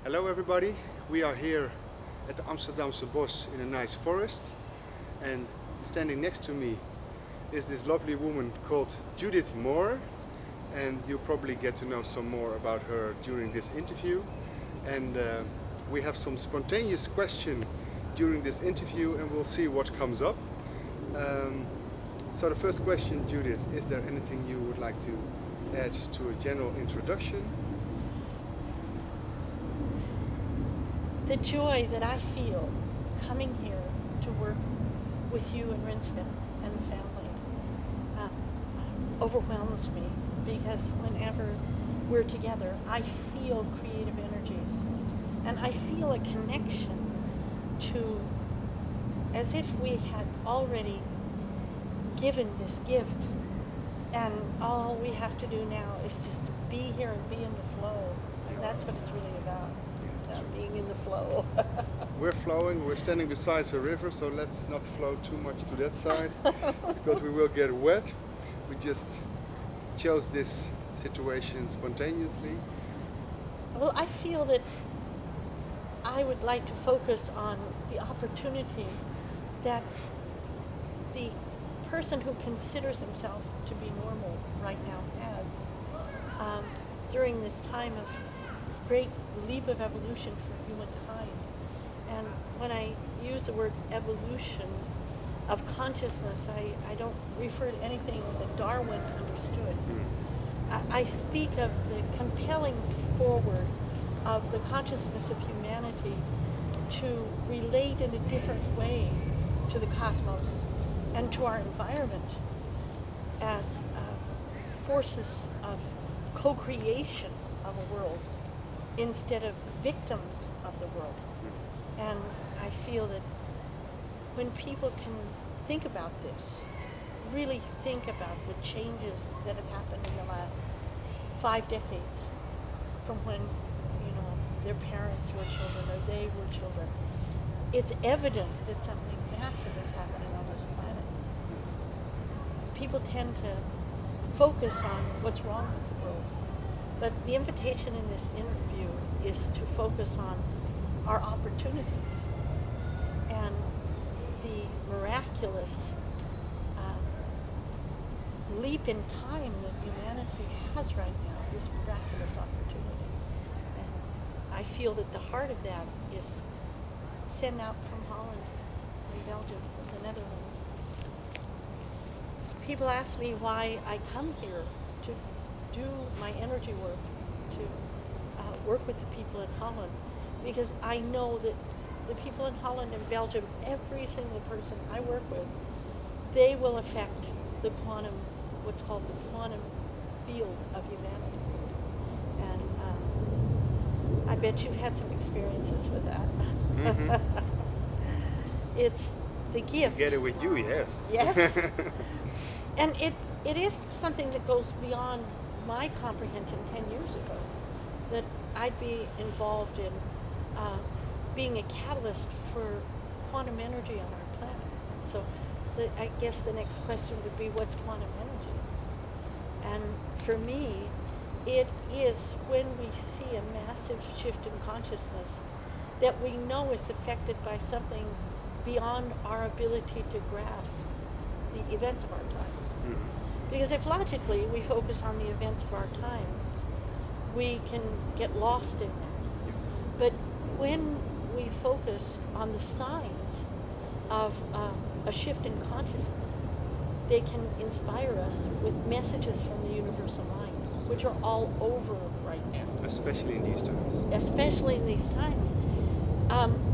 Hello everybody, we are here at the Amsterdamse Bos in a nice forest, and standing next to me is this lovely woman called Judith Moore, and you'll probably get to know some more about her during this interview. And we have some spontaneous question during this interview, and we'll see what comes up. So the first question, Judith, is there anything you would like to add to a general introduction? The joy that I feel coming here to work with you and Rinska and the family overwhelms me, because whenever we're together, I feel creative energies, and I feel a connection to, as if we had already given this gift, and all we have to do now is just to be here and be in the flow, and that's what it's really about. Being in the flow. We're flowing, we're standing beside a river, so let's not flow too much to that side because we will get wet. We just chose this situation spontaneously. Well, I feel that I would like to focus on the opportunity that the person who considers himself to be normal right now has during this time of this great leap of evolution for humankind. And when I use the word evolution of consciousness, I don't refer to anything that Darwin understood. I speak of the compelling forward of the consciousness of humanity to relate in a different way to the cosmos and to our environment as forces of co-creation of a world, instead of victims of the world. And I feel that when people can think about this, really think about the changes that have happened in the last 5 decades, from when, their parents were children or they were children, it's evident that something massive is happening on this planet. People tend to focus on what's wrong with the world. But the invitation in this interview is to focus on our opportunities and the miraculous leap in time that humanity has right now, this miraculous opportunity. And I feel that the heart of that is sent out from Holland and Belgium and the Netherlands. People ask me why I come here to do my energy work, to work with the people in Holland, because I know that the people in Holland and Belgium, every single person I work with, they will affect the quantum, what's called the quantum field of humanity. And I bet you've had some experiences with that. Mm-hmm. It's the gift. Together with you, yes. Yes. And it is something that goes beyond my comprehension 10 years ago, that I'd be involved in being a catalyst for quantum energy on our planet. So I guess the next question would be, what's quantum energy? And for me, it is when we see a massive shift in consciousness that we know is affected by something beyond our ability to grasp the events of our times. Mm-hmm. Because if logically we focus on the events of our time, we can get lost in that. But when we focus on the signs of a shift in consciousness, they can inspire us with messages from the universal mind, which are all over right now. Especially in these times. Especially in these times.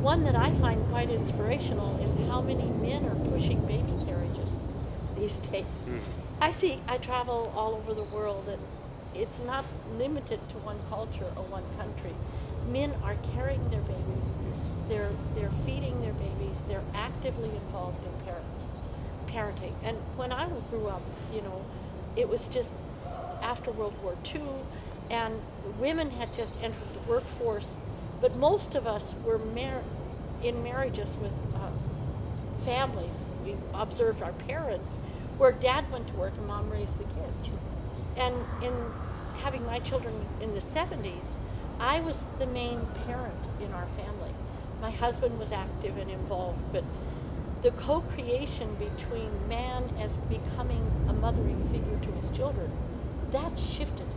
One that I find quite inspirational is how many men are pushing baby carriages these days. I travel all over the world, and it's not limited to one culture or one country. Men are carrying their babies. They're feeding their babies. They're actively involved in parenting. And when I grew up, it was just after World War II, and women had just entered the workforce, but most of us were in marriages with families. We observed our parents, where dad went to work and mom raised the kids. And in having my children in the 70s, I was the main parent in our family. My husband was active and involved, but the co-creation between man as becoming a mothering figure to his children, that's shifted.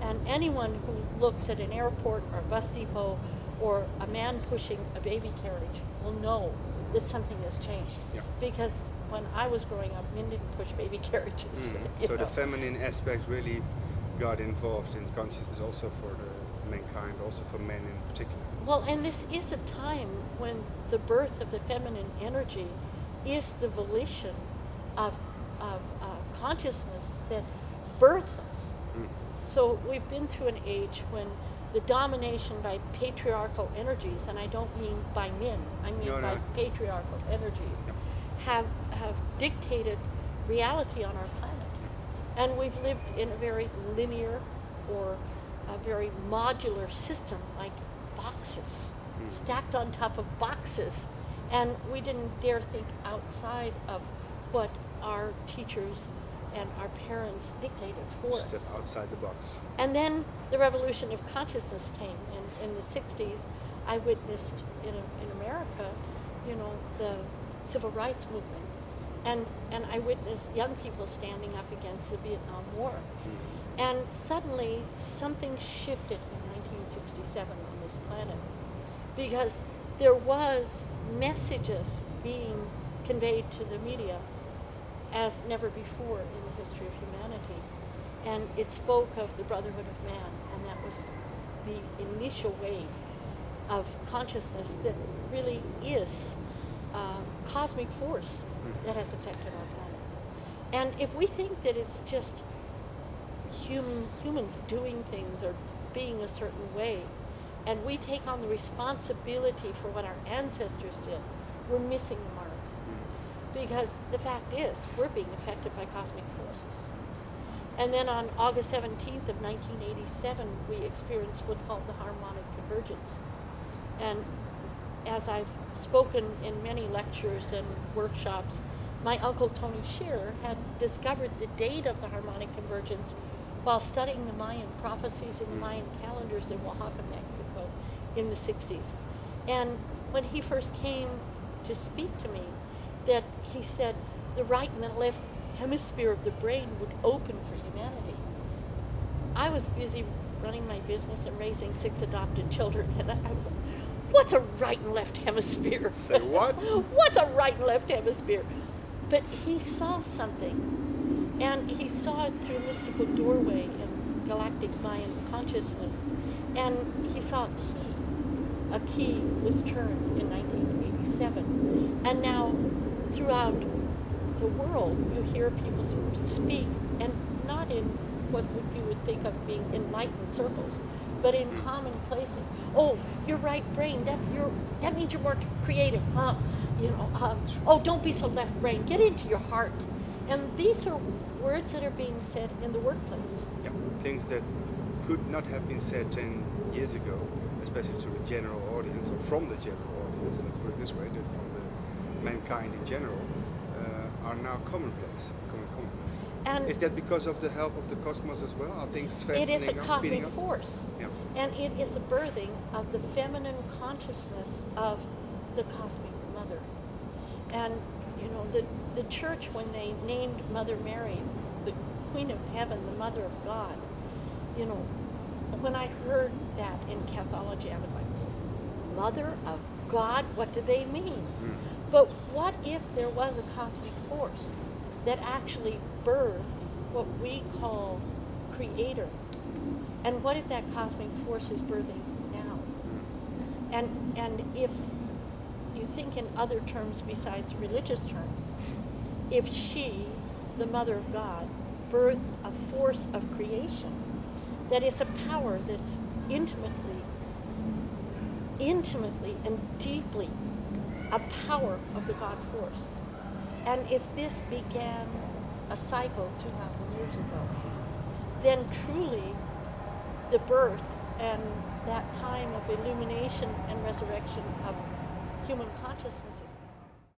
And anyone who looks at an airport or a bus depot or a man pushing a baby carriage will know that something has changed. Yeah. Because when I was growing up, men didn't push baby carriages. you So know. the feminine aspect really got involved in consciousness also for the mankind, also for men in particular. Well, and this is a time when the birth of the feminine energy is the volition of consciousness that births us. Mm. So we've been through an age when the domination by patriarchal energies, and I don't mean by men, I mean No, by no. patriarchal energies, Yep. have dictated reality on our planet. And we've lived in a very linear or a very modular system, like boxes, stacked on top of boxes. And we didn't dare think outside of what our teachers and our parents dictated for us. Step outside the box. And then the revolution of consciousness came in the 60s. I witnessed in America, the civil rights movement. And I witnessed young people standing up against the Vietnam War. And suddenly something shifted in 1967 on this planet, because there was messages being conveyed to the media as never before in the history of humanity. And it spoke of the brotherhood of man, and that was the initial wave of consciousness that really is cosmic force that has affected our planet. And if we think that it's just humans doing things or being a certain way, and we take on the responsibility for what our ancestors did, we're missing the mark. Because the fact is, we're being affected by cosmic forces. And then on August 17th of 1987, we experienced what's called the harmonic convergence. And as I've spoken in many lectures and workshops, my uncle Tony Shearer had discovered the date of the harmonic convergence while studying the Mayan prophecies and the Mayan calendars in Oaxaca, Mexico in the 60s. And when he first came to speak to me, that he said the right and the left hemisphere of the brain would open for humanity. I was busy running my business and raising 6 adopted children, and I was like, what's a right and left hemisphere? Say what? What's a right and left hemisphere? But he saw something, and he saw it through a mystical doorway in galactic Mayan consciousness, and he saw a key. A key was turned in 1987, and now throughout the world you hear people speak, and not in what you would think of being enlightened circles, but in common places. Oh, your right brain, that means you're more creative, huh? Oh, don't be so left brain, get into your heart. And these are words that are being said in the workplace. Yeah. Things that could not have been said 10 years ago, especially to the general audience, or from the general audience, let's put it this way, that from the mankind in general, are now commonplace, becoming commonplace. And is that because of the help of the cosmos as well? Are things fastening it is a up, cosmic speeding up? force. Yeah. And it is the birthing of the feminine consciousness of the cosmic mother. And, the church, when they named Mother Mary, the Queen of Heaven, the Mother of God, when I heard that in Cathology, I was like, Mother of God? What do they mean? But what if there was a cosmic force that actually birthed what we call creator? And what if that cosmic force is birthing now? And if you think in other terms besides religious terms, if she, the Mother of God, birthed a force of creation, that is a power that's intimately and deeply a power of the God force. And if this began a cycle 2,000 years ago, then truly the birth and that time of illumination and resurrection of human consciousness